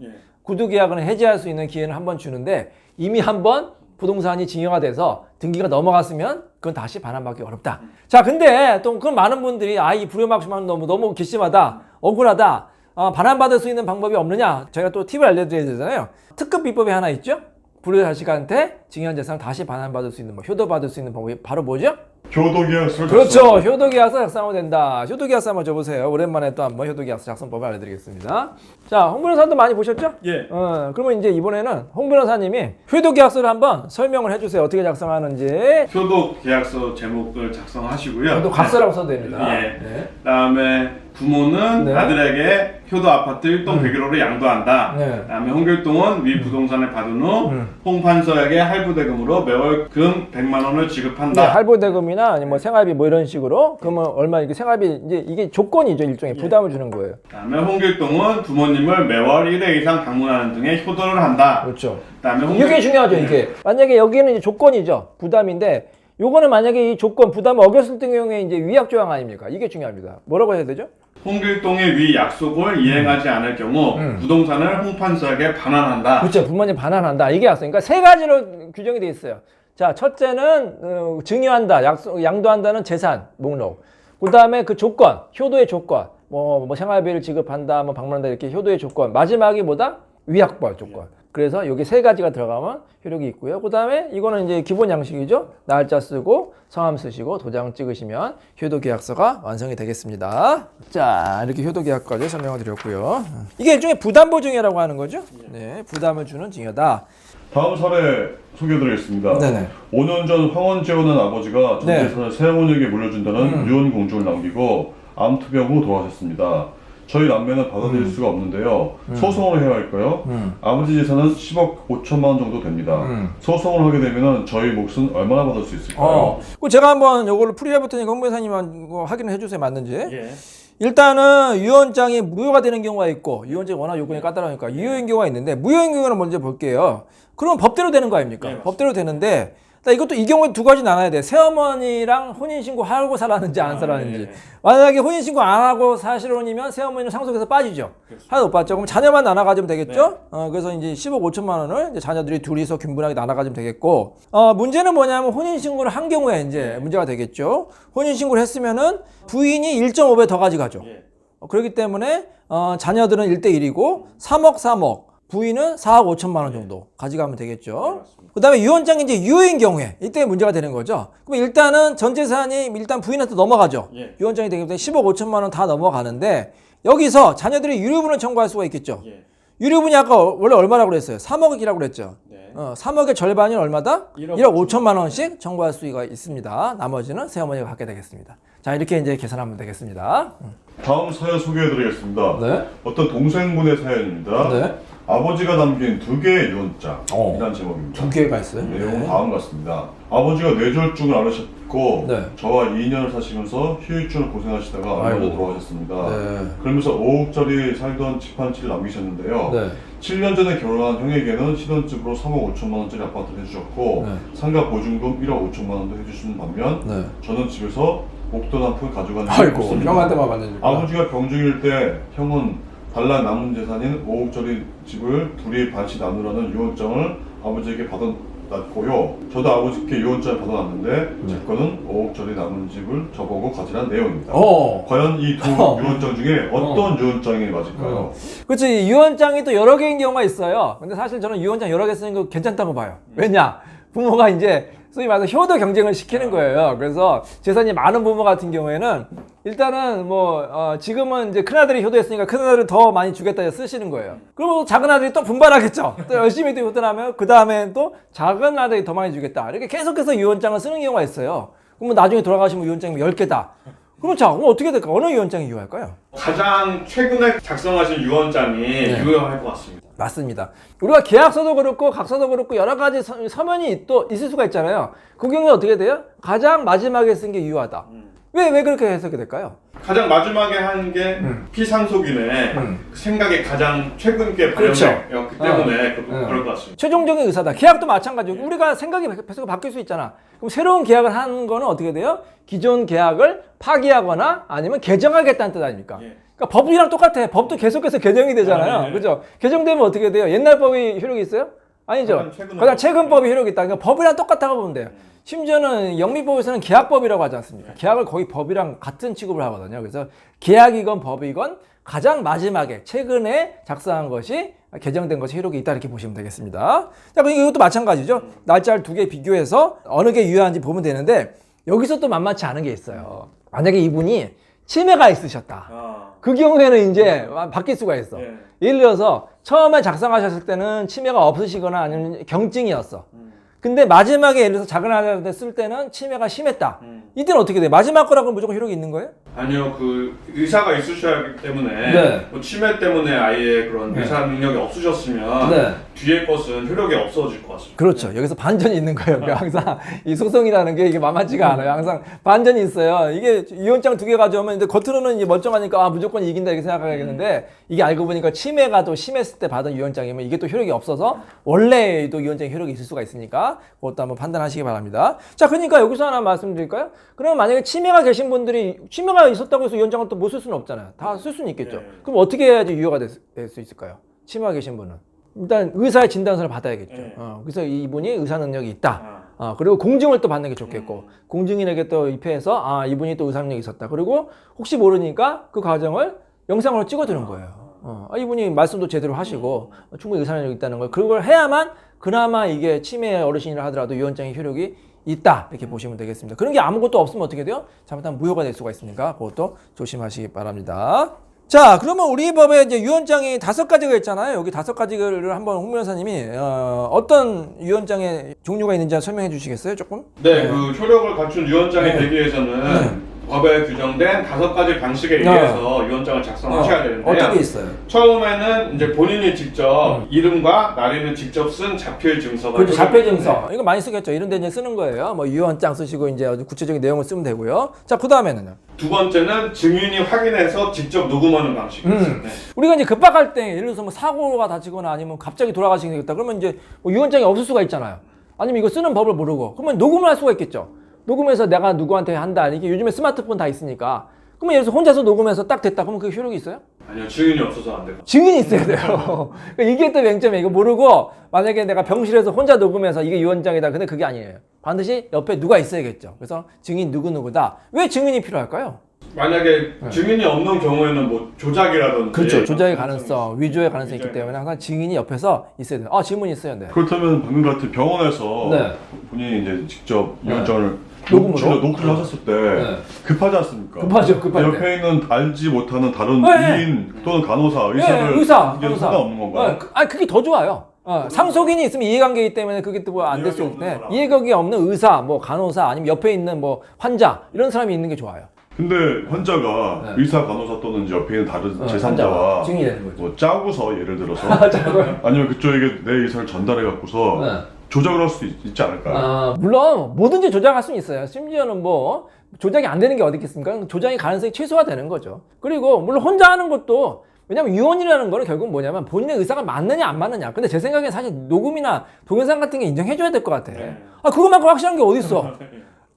구두 계약은 해지할 수 있는 기회는 한 번 주는데 이미 한번 부동산이 증여가 돼서 등기가 넘어갔으면 그건 다시 반환받기 어렵다. 자, 근데 또 그 많은 분들이 이 불효막심은 너무 괘씸하다, 억울하다, 반환받을 수 있는 방법이 없느냐? 저희가 또 팁을 알려드려야 되잖아요. 특급 비법이 하나 있죠. 불효 자식한테 증여한 재산을 다시 반환받을 수 있는 효도받을 수 있는 방법이 바로 뭐죠? 효도계약서를 그렇죠. 효도계약서 작성하면 된다. 효도계약서 한번 줘보세요. 오랜만에 또 한번 효도계약서 작성법을 알려드리겠습니다. 자, 홍 변호사도 많이 보셨죠? 예. 그러면 이제 이번에는 홍 변호사님이 효도계약서를 한번 설명을 해주세요. 어떻게 작성하는지. 효도계약서 제목을 작성하시고요. 효도각서라고 써도 됩니다. 예. 그다음에 부모는 아들에게 효도 아파트 1동 101호를 양도한다. 그다음에 홍길동은 위 부동산을 받은 후 홍 판서에게 할부대금으로 매월 금 100만 원을 지급한다. 할부대금이나 아니면 뭐 생활비 뭐 이런 식으로 그러면 얼마 이게 생활비 이제 이게 조건이죠. 일종의 부담을 주는 거예요. 그다음에 홍길동은 부모님을 매월 1회 이상 방문하는 등의 효도를 한다. 그렇죠. 그다음에 이게 중요하죠. 이게 만약에 여기는 이제 조건이죠. 부담인데 요거는 만약에 이 조건 부담을 어겼을 경우에 이제 위약 조항 아닙니까? 이게 중요합니다. 뭐라고 해야 되죠? 홍길동의 위 약속을 이행하지 않을 경우 부동산을 홍 판서에게 반환한다. 그렇죠. 부모님 반환한다. 이게 약속. 그러니까 세 가지로 규정이 돼 있어요. 자, 첫째는 증여한다, 양도한다는 재산 목록. 그다음에 그 조건, 효도의 조건. 뭐 생활비를 지급한다, 뭐 방문한다 이렇게 효도의 조건. 마지막이 뭐다? 위약부할 조건. 그래서 여기 세 가지가 들어가면 효력이 있고요. 그다음에 이거는 이제 기본 양식이죠. 날짜 쓰고 성함 쓰시고 도장 찍으시면 효도계약서가 완성이 되겠습니다. 자, 이렇게 효도계약까지 설명을 드렸고요. 이게 일종의 부담보증이라고 하는 거죠. 네, 부담을 주는 증여다. 다음 사례 소개해드리겠습니다. 네네. 5년 전 황원재혼한 아버지가 전 네. 재산을 새어머니에게 물려준다는 유언 공증을 남기고 암투병 후 돌아가셨습니다. 저희 남매는 받아들일 수가 없는데요. 소송을 해야 할까요? 아버지 재산은 10억 5천만 원 정도 됩니다. 소송을 하게 되면 저희 몫은 얼마나 받을 수 있을까요? 제가 한번 이거를 풀이해볼 테니까 홍 변호사님 확인을 해주세요. 맞는지. 예. 일단은 유언장이 무효가 되는 경우가 있고, 유언장이 워낙 요건이 까다로우니까 유효인 경우가 있는데, 무효인 경우는 먼저 볼게요. 그럼 법대로 되는 거 아닙니까? 네, 법대로 되는데, 이것도 이 경우에 두 가지 나눠야 돼. 새어머니랑 혼인신고 하고 살았는지 안 살았는지. 네. 만약에 혼인신고 안 하고 사실혼이면 새어머니는 상속에서 빠지죠. 하나도 못 빠져. 그럼 자녀만 나눠 가지면 되겠죠? 그래서 이제 10억 5천만 원을 이제 자녀들이 둘이서 균분하게 나눠 가지면 되겠고, 문제는 뭐냐면 혼인신고를 한 경우에 이제 문제가 되겠죠. 혼인신고를 했으면은 부인이 1.5배 더 가져가죠. 그렇기 때문에, 자녀들은 1대1이고, 3억, 부인은 4억 5천만 원 정도 가져가면 되겠죠. 그 다음에 유언장이 이제 유효인 경우에 이때 문제가 되는 거죠. 그럼 일단은 전 재산이 일단 부인한테 넘어가죠. 예. 유언장이 되기 때문에 10억 5천만 원 다 넘어가는데 여기서 자녀들이 유류분을 청구할 수가 있겠죠. 예. 유류분이 아까 원래 얼마라고 그랬어요? 3억이라고 그랬죠. 네. 3억의 절반이 얼마다? 1억 1억 5천만 원씩 청구할 수가 있습니다. 나머지는 새어머니가 갖게 되겠습니다. 자, 이렇게 이제 계산하면 되겠습니다. 다음 사연 소개해드리겠습니다. 네. 어떤 동생분의 사연입니다. 네. 아버지가 남긴 2개의 유언장이라는 제목입니다. 두 개가 있어요. 내용은 다음 같습니다. 아버지가 뇌졸중을 앓으셨고 네. 저와 2년을 사시면서 휴일증을 고생하시다가 얼마 전 아이고. 돌아가셨습니다. 네. 그러면서 5억짜리 살던 집 한 채를 남기셨는데요. 네. 7년 전에 결혼한 형에게는 신혼집으로 3억 5천만 원짜리 아파트를 해주셨고 네. 상가 보증금 1억 5천만 원도 해주시는 반면 네. 저는 집에서 목돈 한 푼 가져간 적이 아이고, 없습니다. 형한테만 받는 아버지가 병중일 때 형은 달랑 남은 재산인 5억짜리 집을 둘이 반씩 나누라는 유언장을 아버지에게 받아놨고요. 저도 아버지께 유언장을 받아놨는데 제 거는 5억짜리 남은 집을 저보고 가지란 내용입니다. 과연 이 두 유언장 중에 어떤 유언장이 맞을까요? 그렇지. 유언장이 또 여러 개인 경우가 있어요. 근데 사실 저는 유언장 여러 개 쓰는 거 괜찮다고 봐요. 왜냐? 부모가 이제 소위 말해서 효도 경쟁을 시키는 거예요. 그래서 재산이 많은 부모 같은 경우에는 일단은 지금은 이제 큰아들이 효도했으니까 큰아들은 더 많이 주겠다 쓰시는 거예요. 그리고 작은 아들이 또 분발하겠죠. 또 열심히 또 효도하면 그 다음에 또 작은 아들이 더 많이 주겠다. 이렇게 계속해서 유언장을 쓰는 경우가 있어요. 그러면 나중에 돌아가시면 유언장이 10개다. 그렇죠. 그럼 어떻게 될까? 어느 유언장이 유효할까요? 가장 최근에 작성하신 유언장이 유효할 것 같습니다. 맞습니다. 우리가 계약서도 그렇고 각서도 그렇고 여러 가지 서면이 또 있을 수가 있잖아요. 그 경우에 어떻게 돼요? 가장 마지막에 쓴 게 유효하다. 왜 그렇게 해석이 될까요? 가장 마지막에 한 게 피상속인의 생각이 가장 최근께 그렇죠. 발현되었기 때문에 그럴 것 같습니다. 최종적인 의사다. 계약도 마찬가지고 우리가 생각이 계속 바뀔 수 있잖아. 그럼 새로운 계약을 하는 거는 어떻게 돼요? 기존 계약을 파기하거나 아니면 개정하겠다는 뜻 아닙니까? 예. 그러니까 법이랑 똑같아. 법도 계속해서 개정이 되잖아요. 네. 그죠? 개정되면 어떻게 돼요? 옛날 법이 효력이 있어요? 아니죠. 가장 최근 법이 효력이 있다. 그러니까 법이랑 똑같다고 보면 돼요. 심지어는 영미법에서는 계약법이라고 하지 않습니까? 계약을 거의 법이랑 같은 취급을 하거든요. 그래서 계약이건 법이건 가장 마지막에 최근에 작성한 것이 개정된 것이 효력이 있다 이렇게 보시면 되겠습니다. 자, 그럼 이것도 마찬가지죠. 날짜를 두 개 비교해서 어느 게 유효한지 보면 되는데 여기서 또 만만치 않은 게 있어요. 만약에 이분이 치매가 있으셨다. 그 경우에는 이제 바뀔 수가 있어. 예를 들어서 처음에 작성하셨을 때는 치매가 없으시거나 아니면 경증이었어. 근데 마지막에 예를 들어서 작은 아들한테 쓸 때는 치매가 심했다. 이때는 어떻게 돼? 마지막 거라고 무조건 효력이 있는 거예요? 아니요, 그 의사가 있으셔야 하기 때문에 네. 뭐 치매 때문에 아예 그런 의사 능력이 없으셨으면 네. 뒤에 것은 효력이 없어질 것 같습니다. 그렇죠. 여기서 반전이 있는 거예요. 그러니까 항상 이 소송이라는 게 이게 만만치가 않아요. 항상 반전이 있어요. 이게 유언장 두 개 가져오면 근데 겉으로는 이제 멀쩡하니까 무조건 이긴다 이렇게 생각하겠는데 이게 알고 보니까 치매가 또 심했을 때 받은 유언장이면 이게 또 효력이 없어서 원래도 유언장에 효력이 있을 수가 있으니까 그것도 한번 판단하시기 바랍니다. 자, 그러니까 여기서 하나 말씀드릴까요? 그러면 만약에 치매가 계신 분들이 치매가 있었다고 해서 유언장을 또 못 쓸 수는 없잖아요. 다 쓸 수는 있겠죠. 네. 그럼 어떻게 해야지 유효가 될 수 있을까요? 치매가 계신 분은 일단 의사의 진단서를 받아야겠죠. 네. 그래서 이분이 의사 능력이 있다. 그리고 공증을 또 받는 게 좋겠고 공증인에게 또 입회해서 이분이 또 의사 능력이 있었다. 그리고 혹시 모르니까 그 과정을 영상으로 찍어두는 거예요. 이분이 말씀도 제대로 하시고 충분히 의사 능력이 있다는 걸 그걸 해야만 그나마 이게 치매 어르신이라 하더라도 유언장의 효력이 있다 이렇게 보시면 되겠습니다. 그런 게 아무것도 없으면 어떻게 돼요? 잘못하면 무효가 될 수가 있으니까 그것도 조심하시기 바랍니다. 자, 그러면 우리 법에 이제 유언장이 5가지가 있잖아요. 여기 5가지를 한번 홍 변호사님이 어떤 유언장의 종류가 있는지 설명해 주시겠어요, 조금? 네, 그 효력을 갖춘 유언장이 되기 위해서는 법에 규정된 5가지 방식에 의해서 유언장을 작성하셔야 되는데 어떻게 있어요? 처음에는 이제 본인이 직접 이름과 날인을 직접 쓴 자필 증서가 그렇죠. 자필 효력이 증서. 이거 많이 쓰겠죠. 이런 데 이제 쓰는 거예요. 뭐 유언장 쓰시고 이제 아주 구체적인 내용을 쓰면 되고요. 자, 그 다음에는요. 두 번째는 증인이 확인해서 직접 녹음하는 방식이었어요. 네. 우리가 이제 급박할 때 예를 들어서 뭐 사고가 다치거나 아니면 갑자기 돌아가시게 되겠다. 그러면 이제 뭐 유언장이 없을 수가 있잖아요. 아니면 이거 쓰는 법을 모르고. 그러면 녹음을 할 수가 있겠죠. 녹음해서 내가 누구한테 한다. 이게 요즘에 스마트폰 다 있으니까. 그러면 예를 들어서 혼자서 녹음해서 딱 됐다. 그러면 그게 효력이 있어요? 아니요, 증인이 없어서 안 돼요. 증인이 있어야 돼요. 그러니까 이게 또 맹점이에요. 이거 모르고 만약에 내가 병실에서 혼자 녹음해서 이게 유언장이다. 근데 그게 아니에요. 반드시 옆에 누가 있어야겠죠. 그래서 증인 누구누구다. 왜 증인이 필요할까요? 만약에 증인이 없는 경우에는 뭐 조작이라든지 그렇죠. 조작의 가능성, 위조의 가능성이 있기 때문에 항상 증인이 옆에서 있어야 돼요. 질문이 있어요. 네. 그렇다면 방금 같은 병원에서 네. 본인이 이제 직접 유언장을 녹음으로? 녹취를 하셨을 때 급하지 않습니까? 급하죠. 급할 때. 옆에 있는 알지 못하는 다른 네. 이인 또는 간호사, 네, 의사를 의사, 이게 간호사. 상관없는 건가요? 그게 더 좋아요. 상속인이 있으면 이해관계이기 때문에 그게 또 뭐 안 될 수 이해관계 있는데 없는 사람. 이해관계 없는 의사, 뭐 간호사 아니면 옆에 있는 뭐 환자 이런 사람이 있는 게 좋아요. 근데 환자가 네. 의사, 간호사 또는 이제 옆에 있는 다른 환자가 제3자와 증인이 되는 거죠. 뭐 짜고서 예를 들어서 짜고요? 아니면 그쪽에게 내 의사를 전달해 갖고서 네. 조작을 할 수 있지 않을까요? 물론 뭐든지 조작할 수는 있어요. 심지어는 뭐 조작이 안 되는 게 어디 있겠습니까? 조작의 가능성이 최소화되는 거죠. 그리고 물론 혼자 하는 것도 왜냐면 유언이라는 거는 결국 뭐냐면 본인의 의사가 맞느냐 안 맞느냐. 근데 제 생각엔 사실 녹음이나 동영상 같은 게 인정해줘야 될 것 같아. 그것만큼 확실한 게 어디 있어?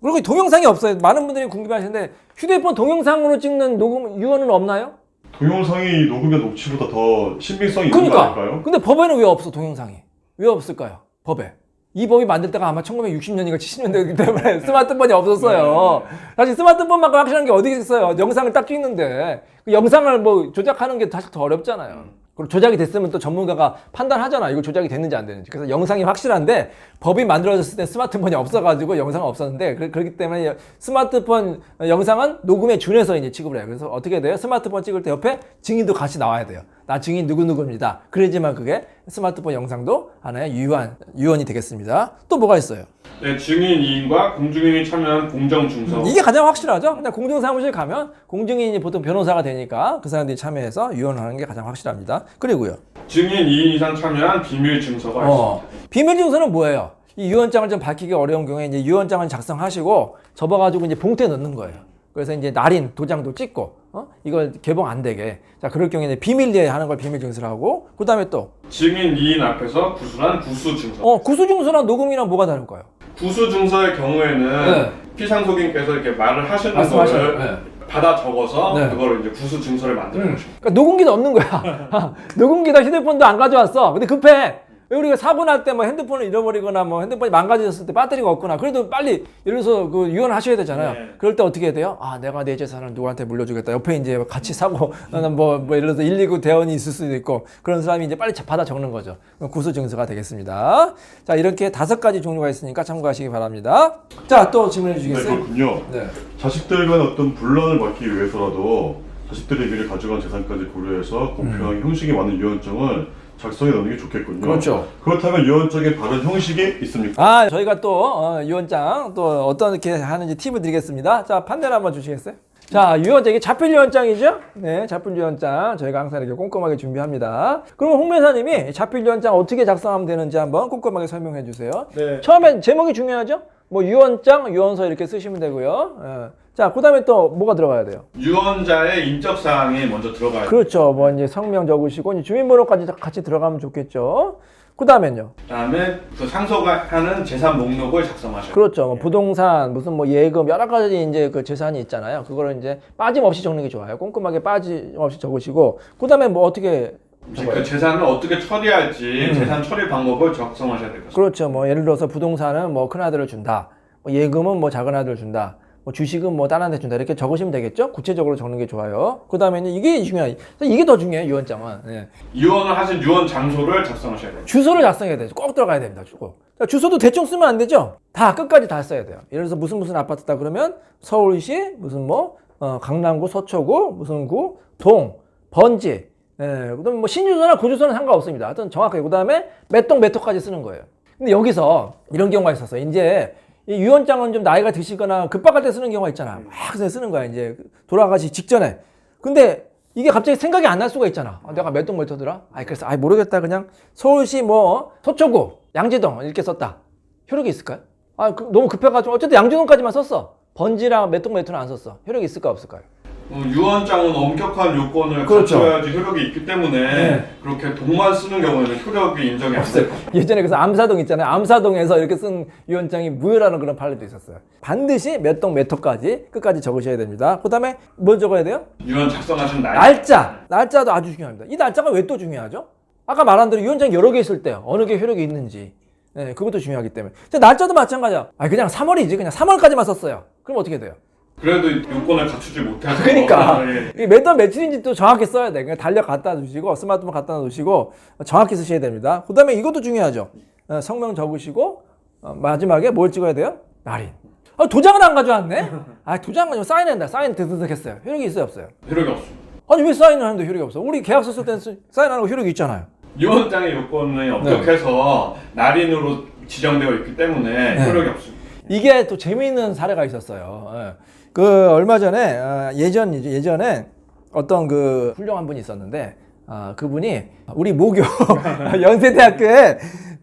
그리고 동영상이 없어요. 많은 분들이 궁금해하시는데 휴대폰 동영상으로 찍는 녹음 유언은 없나요? 동영상이 녹음과 녹취보다 더 신빙성이 있는 거 그러니까. 아닐까요? 근데 법에는 왜 없어 동영상이? 왜 없을까요? 법에. 이 법이 만들 때가 아마 1960년인가 70년대이기 때문에 스마트폰이 없었어요. 사실 스마트폰만큼 확실한 게 어디 있어요? 영상을 딱 찍는데 그 영상을 뭐 조작하는 게 사실 더 어렵잖아요. 그리고 조작이 됐으면 또 전문가가 판단하잖아. 이거 조작이 됐는지 안 됐는지. 그래서 영상이 확실한데 법이 만들어졌을 때 스마트폰이 없어가지고 영상은 없었는데 그렇기 때문에 스마트폰 영상은 녹음에 준해서 이제 취급을 해요. 그래서 어떻게 돼요? 스마트폰 찍을 때 옆에 증인도 같이 나와야 돼요. 나 증인 누구누구입니다. 그래야지만 그게 스마트폰 영상도 하나의 유언이 되겠습니다. 또 뭐가 있어요? 네, 증인 2인과 공증인이 참여한 공정증서. 이게 가장 확실하죠. 그냥 공증사무실 가면 공증인이 보통 변호사가 되니까 그 사람들이 참여해서 유언하는 게 가장 확실합니다. 그리고요. 증인 2인 이상 참여한 비밀증서가 있습니다. 비밀증서는 뭐예요? 이 유언장을 좀 밝히기 어려운 경우에 이제 유언장을 작성하시고 접어가지고 이제 봉투에 넣는 거예요. 그래서 이제 날인 도장도 찍고 이걸 개봉 안 되게. 자, 그럴 경우에 이제 비밀리에 하는 걸 비밀증서를 하고 그 다음에 또 증인 2인 앞에서 구술한 구수증서. 구수증서랑 녹음이랑 뭐가 다를까요? 구수증서의 경우에는 피상속인께서 이렇게 말을 하시는 거를 받아 적어서 그거를 이제 구수증서를 만드는 것입니다. 그러니까 녹음기도 없는 거야. 녹음기도 휴대폰도 안 가져왔어. 근데 급해. 왜 우리가 사고 날 때 뭐 핸드폰을 잃어버리거나 뭐 핸드폰이 망가졌을 때 배터리가 없거나 그래도 빨리 예를 들어서 그 유언을 하셔야 되잖아요. 네. 그럴 때 어떻게 해야 돼요? 내가 내 재산을 누구한테 물려주겠다. 옆에 이제 같이 사고 뭐 예를 들어서 119 대원이 있을 수도 있고 그런 사람이 이제 빨리 받아 적는 거죠. 구수증서가 되겠습니다. 자, 이렇게 5가지 종류가 있으니까 참고하시기 바랍니다. 자, 또 질문해 네, 주시겠어요? 그렇군요. 네. 자식들 간의 어떤 분란을 막기 위해서라도 자식들이 미리 가져간 재산까지 고려해서 공평하게 형식이 맞는 유언장을 작성해 놓는 게 좋겠군요. 그렇죠. 그렇다면 유언장에 바른 형식이 있습니까? 저희가 또 유언장 또 어떻게 하는지 팁을 드리겠습니다. 자, 판례를 한번 주시겠어요? 자, 유언장, 이게 자필 유언장이죠? 네, 자필 유언장 저희가 항상 이렇게 꼼꼼하게 준비합니다. 그러면 홍 변호사님이 자필 유언장 어떻게 작성하면 되는지 한번 꼼꼼하게 설명해 주세요. 네. 처음엔 제목이 중요하죠? 뭐 유언장, 유언서 이렇게 쓰시면 되고요. 자, 그 다음에 또 뭐가 들어가야 돼요? 유언자의 인적 사항이 먼저 들어가야 돼요. 그렇죠. 뭐 이제 성명 적으시고 이제 주민번호까지 같이 들어가면 좋겠죠. 그 다음엔요. 그다음에 그 상속하는 재산 목록을 작성하셔야 돼요. 그렇죠. 뭐 부동산, 무슨 뭐 예금, 여러 가지 이제 그 재산이 있잖아요. 그거를 이제 빠짐없이 적는 게 좋아요. 꼼꼼하게 빠짐없이 적으시고, 그 다음에 뭐 어떻게. 이제 그 재산을 어떻게 처리할지 재산 처리 방법을 작성하셔야 될 것입니다. 그렇죠. 뭐 예를 들어서 부동산은 뭐 큰아들을 준다. 뭐 예금은 뭐 작은아들을 준다. 뭐 주식은 뭐 다른 데 준다. 이렇게 적으시면 되겠죠? 구체적으로 적는 게 좋아요. 그 다음에는 이게 중요해요. 이게 더 중요해요, 유언장은. 네. 유언을 하신 유언 장소를 작성하셔야 돼요. 주소를 작성해야 돼요. 꼭 들어가야 됩니다. 주소도 대충 쓰면 안 되죠? 다 끝까지 다 써야 돼요. 예를 들어서 무슨 아파트다 그러면 서울시 무슨 뭐 강남구 서초구 무슨 구 동 번지, 그다음 뭐 신주소나 구주소는 상관없습니다. 하여튼 정확하게 그다음에 몇 동 몇 호까지 쓰는 거예요. 근데 여기서 이런 경우가 있었어요. 이제 이 유언장은 좀 나이가 드시거나 급박할 때 쓰는 경우가 있잖아. 막 쓰는 거야. 이제 돌아가시 직전에. 근데 이게 갑자기 생각이 안 날 수가 있잖아. 내가 몇 동 몇 호더라? 그래서 모르겠다. 그냥 서울시 뭐 서초구 양지동 이렇게 썼다. 효력이 있을까요? 너무 급해가지고 어쨌든 양지동까지만 썼어. 번지랑 몇 동 몇 호는 안 썼어. 효력이 있을까 없을까요? 유언장은 엄격한 요건을 그렇죠. 갖춰야지 효력이 있기 때문에 그렇게 동만 쓰는 경우에는 효력이 인정이 안 돼요. 예전에 그래서 암사동 있잖아요. 암사동에서 이렇게 쓴 유언장이 무효라는 그런 판례도 있었어요. 반드시 몇 동 몇 호까지 끝까지 적으셔야 됩니다. 그 다음에 뭘 적어야 돼요? 유언 작성하신 날짜도 아주 중요합니다. 이 날짜가 왜 또 중요하죠? 아까 말한 대로 유언장이 여러 개 있을 때 어느 게 효력이 있는지 그것도 중요하기 때문에. 날짜도 마찬가지야. 그냥 3월이지. 그냥 3월까지만 썼어요. 그럼 어떻게 돼요? 그래도 요건을 갖추지 못해서 그러니까 몇 월 며칠인지 또 정확히 써야 돼. 그냥 달력 갖다 주시고 스마트폰 갖다 놓으시고 정확히 쓰셔야 됩니다. 그 다음에 이것도 중요하죠. 성명 적으시고 마지막에 뭘 찍어야 돼요? 날인. 도장은 안 가져왔네? 도장 가지고 사인한다. 사인 드득했어요. 효력이 있어요 없어요? 효력이 없습니다. 아니 왜 사인을 하는데 효력이 없어? 우리 계약서 쓸 때는 사인하는 거 효력이 있잖아요. 유언장의 요건이 엄격해서 날인으로 지정되어 있기 때문에 효력이 없습니다. 이게 또 재미있는 사례가 있었어요. 얼마 전에 예전에 어떤 그 훌륭한 분이 있었는데 그분이 우리 모교 연세대학교에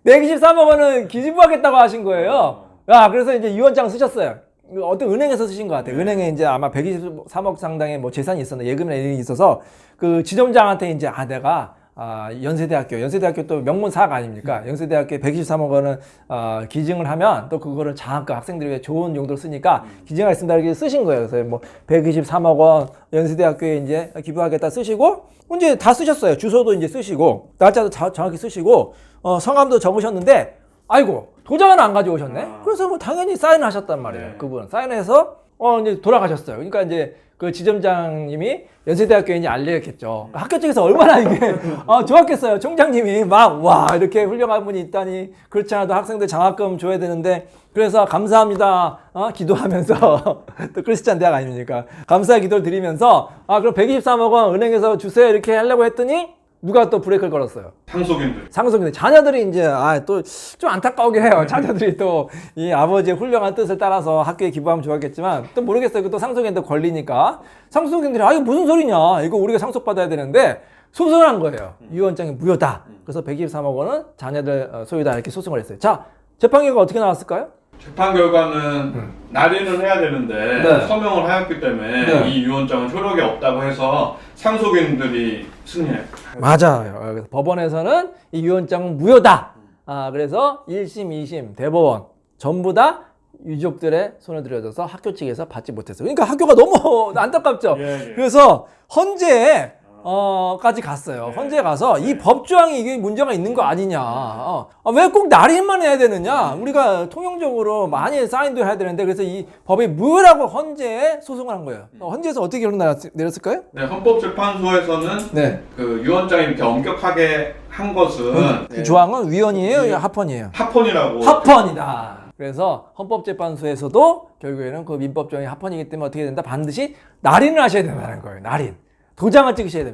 123억 원은 기부하겠다고 하신 거예요. 그래서 이제 유언장 쓰셨어요. 어떤 은행에서 쓰신 것 같아요. 은행에 이제 아마 123억 상당의 뭐 재산이 있었나 예금이나 이런 게 있어서 그 지점장한테 이제 내가 연세대학교 또 명문 사학 아닙니까? 연세대학교에 123억 원은 기증을 하면 또 그거를 장학금 학생들이 위해 좋은 용도로 쓰니까 기증하겠습니다 이렇게 쓰신 거예요. 그래서 뭐 123억 원 연세대학교에 이제 기부하겠다 쓰시고 이제 다 쓰셨어요. 주소도 이제 쓰시고 날짜도 정확히 쓰시고 성함도 적으셨는데 도장은 안 가져오셨네. 그래서 뭐 당연히 사인을 하셨단 말이에요. 그분 사인해서 이제 돌아가셨어요. 그러니까 이제 그 지점장님이 연세대학교에 이제 알려야겠죠. 학교 측에서 얼마나 이게 좋았겠어요. 총장님이 이렇게 훌륭한 분이 있다니. 그렇지 않아도 학생들 장학금 줘야 되는데 그래서 감사합니다 기도하면서 또 크리스찬 대학 아닙니까? 감사의 기도를 드리면서 그럼 123억 원 은행에서 주세요 이렇게 하려고 했더니 누가 또 브레이크를 걸었어요? 상속인들. 자녀들이 이제 또 좀 안타까우긴 해요. 자녀들이 또 이 아버지의 훌륭한 뜻을 따라서 학교에 기부하면 좋았겠지만 또 모르겠어요. 또 상속인들 걸리니까 상속인들이 이거 무슨 소리냐? 이거 우리가 상속받아야 되는데 소송을 한 거예요. 유언장이 무효다. 그래서 123억 원은 자녀들 소유다 이렇게 소송을 했어요. 자, 재판 결과 어떻게 나왔을까요? 재판 결과는 날인은 해야 되는데 서명을 하였기 때문에 이 유언장은 효력이 없다고 해서 상속인들이 승리해요. 맞아요. 그래서 법원에서는 이 유언장은 무효다. 그래서 1심, 2심, 대법원 전부 다 유족들의 손에 들여져서 학교 측에서 받지 못했어요. 그러니까 학교가 너무 안타깝죠. 그래서 헌재에 까지 갔어요. 헌재에 가서 이 법조항이 이게 문제가 있는 거 아니냐. 왜 꼭 날인만 해야 되느냐. 우리가 통용적으로 많이 사인도 해야 되는데 그래서 이 법이 무효라고 헌재에 소송을 한 거예요. 헌재에서 어떻게 결론 내렸을까요? 네, 헌법재판소에서는 그 유언장이 이렇게 엄격하게 한 것은 그 조항은 위헌이에요? 합헌이에요? 합헌이라고. 합헌이다. 그래서 헌법재판소에서도 결국에는 그 민법조항이 합헌이기 때문에 어떻게 된다? 반드시 날인을 하셔야 된다는 거예요. 날인. 도장을 찍으셔야 돼요.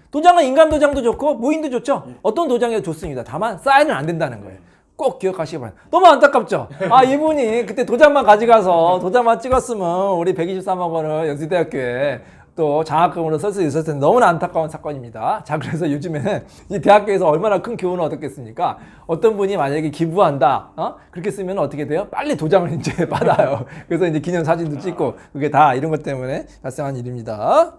도장은 인감 도장도 좋고 무인도 좋죠. 어떤 도장이 좋습니다. 다만 사인은 안 된다는 거예요. 꼭 기억하시기 바랍니다. 너무 안타깝죠. 이분이 그때 도장만 가져가서 도장만 찍었으면 우리 123억 원을 연세대학교에 또 장학금으로 쓸 수 있었을 텐데 너무나 안타까운 사건입니다. 자, 그래서 요즘에는 이 대학교에서 얼마나 큰 교훈을 얻었겠습니까? 어떤 분이 만약에 기부한다, 그렇게 쓰면 어떻게 돼요? 빨리 도장을 이제 받아요. 그래서 이제 기념 사진도 찍고 그게 다 이런 것 때문에 발생한 일입니다.